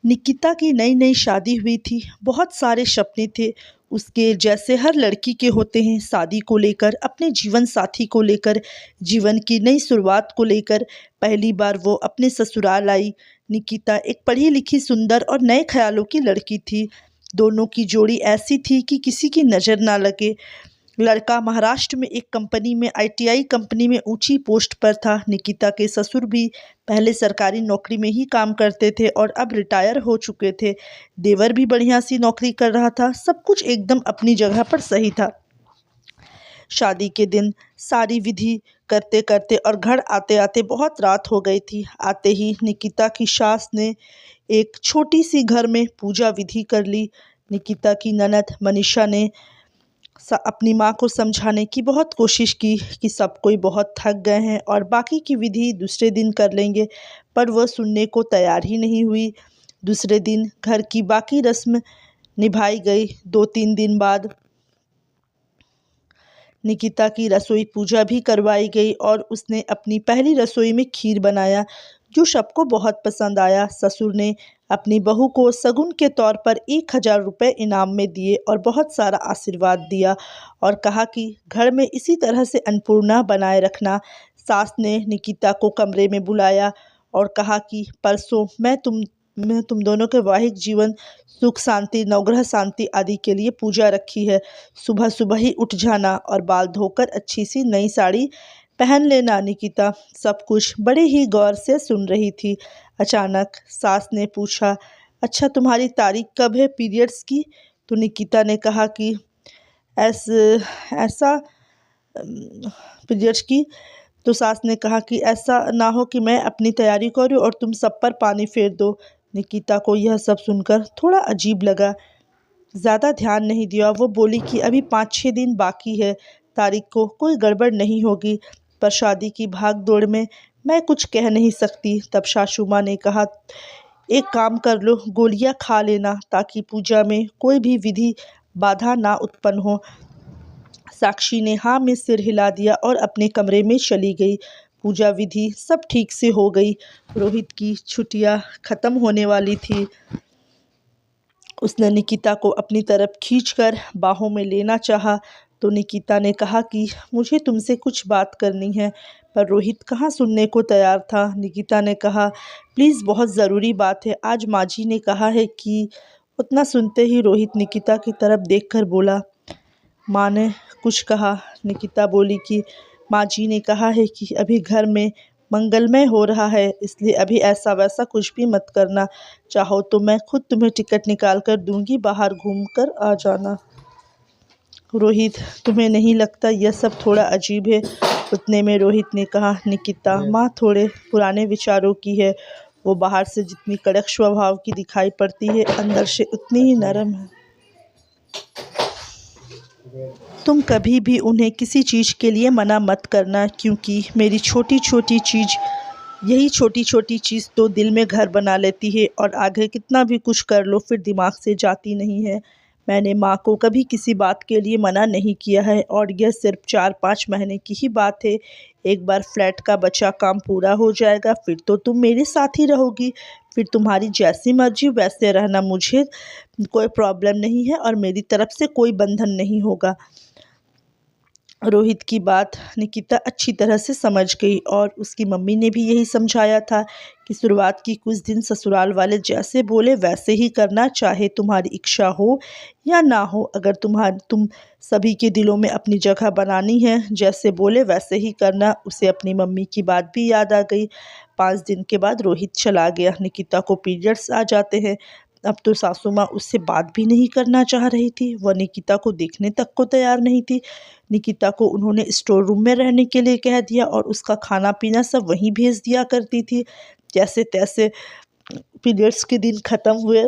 निकिता की नई नई शादी हुई थी। बहुत सारे सपने थे उसके, जैसे हर लड़की के होते हैं, शादी को लेकर, अपने जीवन साथी को लेकर, जीवन की नई शुरुआत को लेकर। पहली बार वो अपने ससुराल आई। निकिता एक पढ़ी लिखी, सुंदर और नए ख्यालों की लड़की थी। दोनों की जोड़ी ऐसी थी कि किसी की नज़र ना लगे। लड़का महाराष्ट्र में एक कंपनी में, आईटीआई कंपनी में ऊंची पोस्ट पर था। निकिता के ससुर भी पहले सरकारी नौकरी में ही काम करते थे और अब रिटायर हो चुके थे। देवर भी बढ़िया सी नौकरी कर रहा था। सब कुछ एकदम अपनी जगह पर सही था। शादी के दिन सारी विधि करते करते और घर आते आते बहुत रात हो गई थी। आते ही निकिता की सास ने एक छोटी सी घर में पूजा विधि कर ली। निकिता की ननद मनीषा ने अपनी माँ को समझाने की बहुत कोशिश की कि सब कोई बहुत थक गए हैं और बाकी की विधि दूसरे दिन कर लेंगे, पर वह सुनने को तैयार ही नहीं हुई। दूसरे दिन घर की बाकी रस्म निभाई गई। 2-3 दिन बाद निकिता की रसोई पूजा भी करवाई गई और उसने अपनी पहली रसोई में खीर बनाया, जो सबको बहुत पसंद आया। ससुर ने अपनी बहू को शगुन के तौर पर 1000 रुपये इनाम में दिए और बहुत सारा आशीर्वाद दिया और कहा कि घर में इसी तरह से अन्नपूर्णा बनाए रखना। सास ने निकिता को कमरे में बुलाया और कहा कि परसों मैं तुम दोनों के वैवाहिक जीवन, सुख शांति, नवग्रह शांति आदि के लिए पूजा रखी है। सुबह सुबह ही उठ जाना और बाल धोकर अच्छी सी नई साड़ी पहन लेना। निकिता सब कुछ बड़े ही गौर से सुन रही थी। अचानक सास ने पूछा, अच्छा तुम्हारी तारीख कब है पीरियड्स की? तो निकिता ने कहा कि ऐसा पीरियड्स की। तो सास ने कहा कि ऐसा ना हो कि मैं अपनी तैयारी करूं और तुम सब पर पानी फेर दो। निकिता को यह सब सुनकर थोड़ा अजीब लगा। ज़्यादा ध्यान नहीं दिया। वो बोली कि अभी 5-6 दिन बाकी है, तारीख को कोई गड़बड़ नहीं होगी, पर शादी की भाग दौड़ में मैं कुछ कह नहीं सकती। तब सासू माँ ने कहा, एक काम कर लो, गोलियां खा लेना ताकि पूजा में कोई भी विधि बाधा ना उत्पन्न हो। साक्षी ने हाँ में सिर हिला दिया और अपने कमरे में चली गई। पूजा विधि सब ठीक से हो गई। रोहित की छुट्टियां खत्म होने वाली थी। उसने निकिता को अपनी तरफ खींचकर बाहों में लेना चाहा, तो निकिता ने कहा कि मुझे तुमसे कुछ बात करनी है, पर रोहित कहाँ सुनने को तैयार था। निकिता ने कहा, प्लीज़ बहुत ज़रूरी बात है, आज माँ जी ने कहा है कि। उतना सुनते ही रोहित निकिता की तरफ देखकर बोला, माँ ने कुछ कहा? निकिता बोली कि माँ जी ने कहा है कि अभी घर में मंगलमय हो रहा है, इसलिए अभी ऐसा वैसा कुछ भी मत करना। चाहो तो मैं खुद तुम्हें टिकट निकाल कर दूंगी, बाहर घूम कर आ जाना। रोहित, तुम्हें नहीं लगता यह सब थोड़ा अजीब है? उतने में रोहित ने कहा, निकिता, माँ थोड़े पुराने विचारों की है। वो बाहर से जितनी कड़क स्वभाव की दिखाई पड़ती है, अंदर से उतनी ही नरम है। तुम कभी भी उन्हें किसी चीज़ के लिए मना मत करना, क्योंकि मेरी छोटी छोटी चीज़ तो दिल में घर बना लेती है और आगे कितना भी कुछ कर लो फिर दिमाग से जाती नहीं है। मैंने माँ को कभी किसी बात के लिए मना नहीं किया है और यह सिर्फ 4-5 महीने की ही बात है। एक बार फ्लैट का बचा काम पूरा हो जाएगा, फिर तो तुम मेरे साथ ही रहोगी। फिर तुम्हारी जैसी मर्जी वैसे रहना, मुझे कोई प्रॉब्लम नहीं है और मेरी तरफ से कोई बंधन नहीं होगा। रोहित की बात निकिता अच्छी तरह से समझ गई और उसकी मम्मी ने भी यही समझाया था कि शुरुआत की कुछ दिन ससुराल वाले जैसे बोले वैसे ही करना, चाहे तुम्हारी इच्छा हो या ना हो। अगर तुम सभी के दिलों में अपनी जगह बनानी है, जैसे बोले वैसे ही करना। उसे अपनी मम्मी की बात भी याद आ गई। 5 दिन के बाद रोहित चला गया। निकिता को पीरियड्स आ जाते हैं। अब तो सासू माँ उससे बात भी नहीं करना चाह रही थी। वह निकिता को देखने तक को तैयार नहीं थी। निकिता को उन्होंने स्टोर रूम में रहने के लिए कह दिया और उसका खाना पीना सब वहीं भेज दिया करती थी। जैसे तैसे पीरियड्स के दिन ख़त्म हुए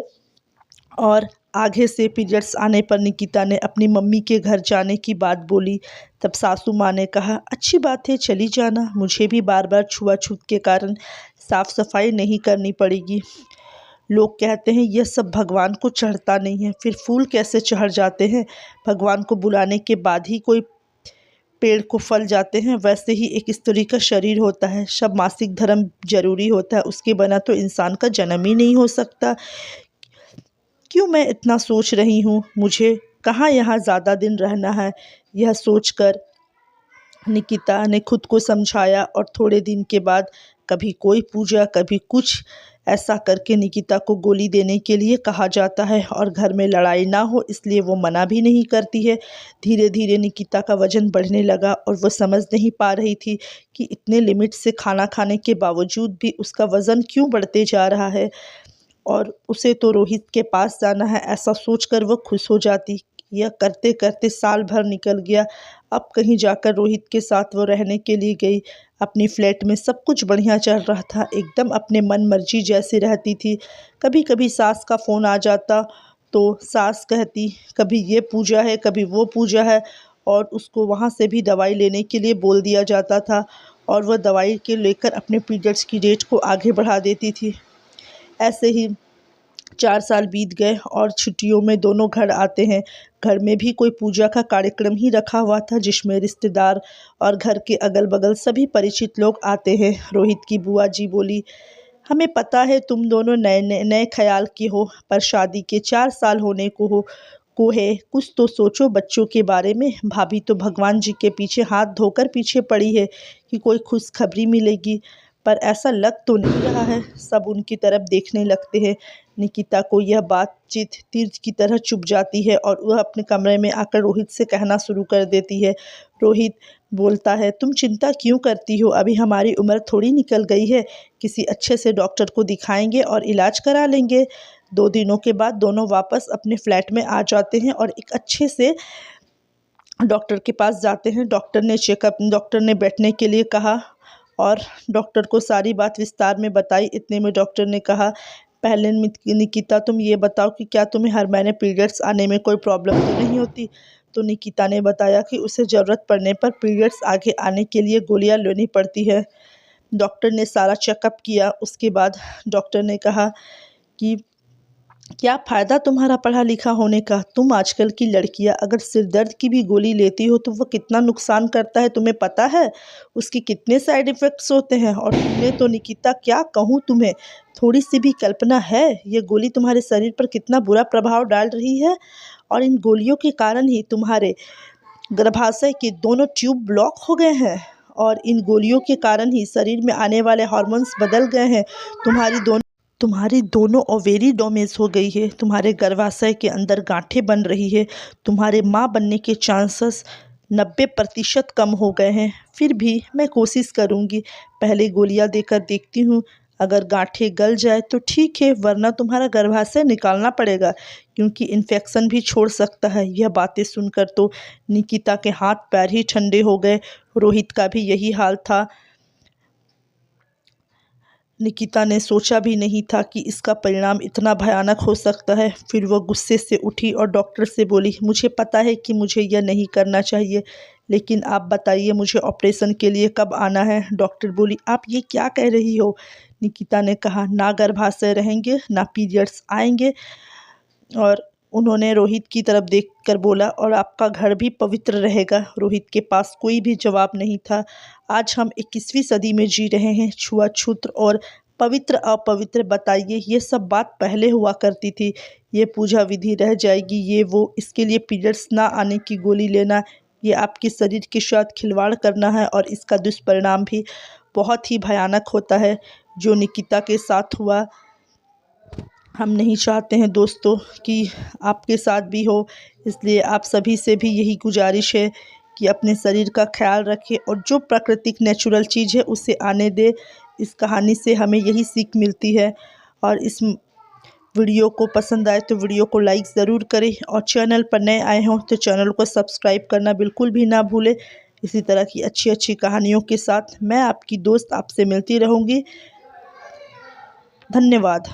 और आगे से पीरियड्स आने पर निकिता ने अपनी मम्मी के घर जाने की बात बोली। तब सासू माँ ने कहा, अच्छी बात है, चली जाना, मुझे भी बार बार छुआछूत के कारण साफ़ सफाई नहीं करनी पड़ेगी। लोग कहते हैं यह सब भगवान को चढ़ता नहीं है, फिर फूल कैसे चढ़ जाते हैं? भगवान को बुलाने के बाद ही कोई पेड़ को फल जाते हैं, वैसे ही एक स्त्री का शरीर होता है। सब मासिक धर्म जरूरी होता है, उसके बिना तो इंसान का जन्म ही नहीं हो सकता। क्यों मैं इतना सोच रही हूँ, मुझे कहाँ यहाँ ज़्यादा दिन रहना है। यह सोचकर निकिता ने खुद को समझाया और थोड़े दिन के बाद कभी कोई पूजा कभी कुछ ऐसा करके निकिता को गोली देने के लिए कहा जाता है और घर में लड़ाई ना हो इसलिए वो मना भी नहीं करती है। धीरे धीरे निकिता का वज़न बढ़ने लगा और वो समझ नहीं पा रही थी कि इतने लिमिट से खाना खाने के बावजूद भी उसका वज़न क्यों बढ़ते जा रहा है। और उसे तो रोहित के पास जाना है, ऐसा सोचकर वो खुश हो जाती। यह करते करते साल भर निकल गया। अब कहीं जाकर रोहित के साथ वो रहने के लिए गई। अपनी फ्लैट में सब कुछ बढ़िया चल रहा था, एकदम अपने मन मर्जी जैसे रहती थी। कभी कभी सास का फ़ोन आ जाता तो सास कहती कभी ये पूजा है कभी वो पूजा है, और उसको वहाँ से भी दवाई लेने के लिए बोल दिया जाता था और वह दवाई के लेकर अपने पीरियड्स की डेट को आगे बढ़ा देती थी। ऐसे ही 4 साल बीत गए और छुट्टियों में दोनों घर आते हैं। घर में भी कोई पूजा का कार्यक्रम ही रखा हुआ था जिसमें रिश्तेदार और घर के अगल बगल सभी परिचित लोग आते हैं। रोहित की बुआ जी बोली, हमें पता है तुम दोनों नए नए नए ख्याल की हो, पर शादी के 4 साल होने को है, कुछ तो सोचो बच्चों के बारे में। भाभी तो भगवान जी के पीछे हाथ धोकर पीछे पड़ी है कि कोई खुशखबरी मिलेगी, पर ऐसा लग तो नहीं रहा है। सब उनकी तरफ देखने लगते हैं। निकिता को यह बातचीत तीर की तरह चुभ जाती है और वह अपने कमरे में आकर रोहित से कहना शुरू कर देती है। रोहित बोलता है, तुम चिंता क्यों करती हो, अभी हमारी उम्र थोड़ी निकल गई है, किसी अच्छे से डॉक्टर को दिखाएंगे और इलाज करा लेंगे। 2 दिनों के बाद दोनों वापस अपने फ्लैट में आ जाते हैं और एक अच्छे से डॉक्टर के पास जाते हैं। डॉक्टर ने बैठने के लिए कहा और डॉक्टर को सारी बात विस्तार में बताई। इतने में डॉक्टर ने कहा, पहले निकिता तुम ये बताओ कि क्या तुम्हें हर महीने पीरियड्स आने में कोई प्रॉब्लम तो नहीं होती। तो निकिता ने बताया कि उसे ज़रूरत पड़ने पर पीरियड्स आगे आने के लिए गोलियां लेनी पड़ती है। डॉक्टर ने सारा चेकअप किया। उसके बाद डॉक्टर ने कहा कि क्या फ़ायदा तुम्हारा पढ़ा लिखा होने का, तुम आजकल की लड़कियां अगर सिर दर्द की भी गोली लेती हो तो वो कितना नुकसान करता है तुम्हें पता है, उसके कितने साइड इफ़ेक्ट्स होते हैं। और तुमने तो निकिता क्या कहूँ तुम्हें, थोड़ी सी भी कल्पना है ये गोली तुम्हारे शरीर पर कितना बुरा प्रभाव डाल रही है। और इन गोलियों के कारण ही तुम्हारे गर्भाशय के दोनों ट्यूब ब्लॉक हो गए हैं और इन गोलियों के कारण ही शरीर में आने वाले हार्मोन्स बदल गए हैं। तुम्हारी दोनों ओवेरी डैमेज हो गई है, तुम्हारे गर्भाशय के अंदर गांठें बन रही है, तुम्हारे माँ बनने के चांसेस 90% कम हो गए हैं। फिर भी मैं कोशिश करूँगी, पहले गोलियाँ देकर देखती हूँ, अगर गांठें गल जाए तो ठीक है, वरना तुम्हारा गर्भाशय निकालना पड़ेगा क्योंकि इन्फेक्शन भी छोड़ सकता है। यह बातें सुनकर तो निकिता के हाथ पैर ही ठंडे हो गए। रोहित का भी यही हाल था। निकिता ने सोचा भी नहीं था कि इसका परिणाम इतना भयानक हो सकता है। फिर वह गुस्से से उठी और डॉक्टर से बोली, मुझे पता है कि मुझे यह नहीं करना चाहिए, लेकिन आप बताइए मुझे ऑपरेशन के लिए कब आना है। डॉक्टर बोली, आप ये क्या कह रही हो। निकिता ने कहा, ना गर्भाशय रहेंगे ना पीरियड्स आएंगे। और उन्होंने रोहित की तरफ देखकर बोला, और आपका घर भी पवित्र रहेगा। रोहित के पास कोई भी जवाब नहीं था। आज हम 21वीं सदी में जी रहे हैं। छुआछूत और पवित्र अपवित्र, बताइए, ये सब बात पहले हुआ करती थी। ये पूजा विधि रह जाएगी, ये वो, इसके लिए पीरियड्स ना आने की गोली लेना, ये आपके शरीर के साथ खिलवाड़ करना है और इसका दुष्परिणाम भी बहुत ही भयानक होता है। जो निकिता के साथ हुआ, हम नहीं चाहते हैं दोस्तों कि आपके साथ भी हो, इसलिए आप सभी से भी यही गुजारिश है कि अपने शरीर का ख्याल रखें और जो प्राकृतिक नेचुरल चीज़ है उसे आने दें। इस कहानी से हमें यही सीख मिलती है। और इस वीडियो को पसंद आए तो वीडियो को लाइक ज़रूर करें और चैनल पर नए आए हों तो चैनल को सब्सक्राइब करना बिल्कुल भी ना भूलें। इसी तरह की अच्छी अच्छी कहानियों के साथ मैं आपकी दोस्त आपसे मिलती रहूँगी। धन्यवाद।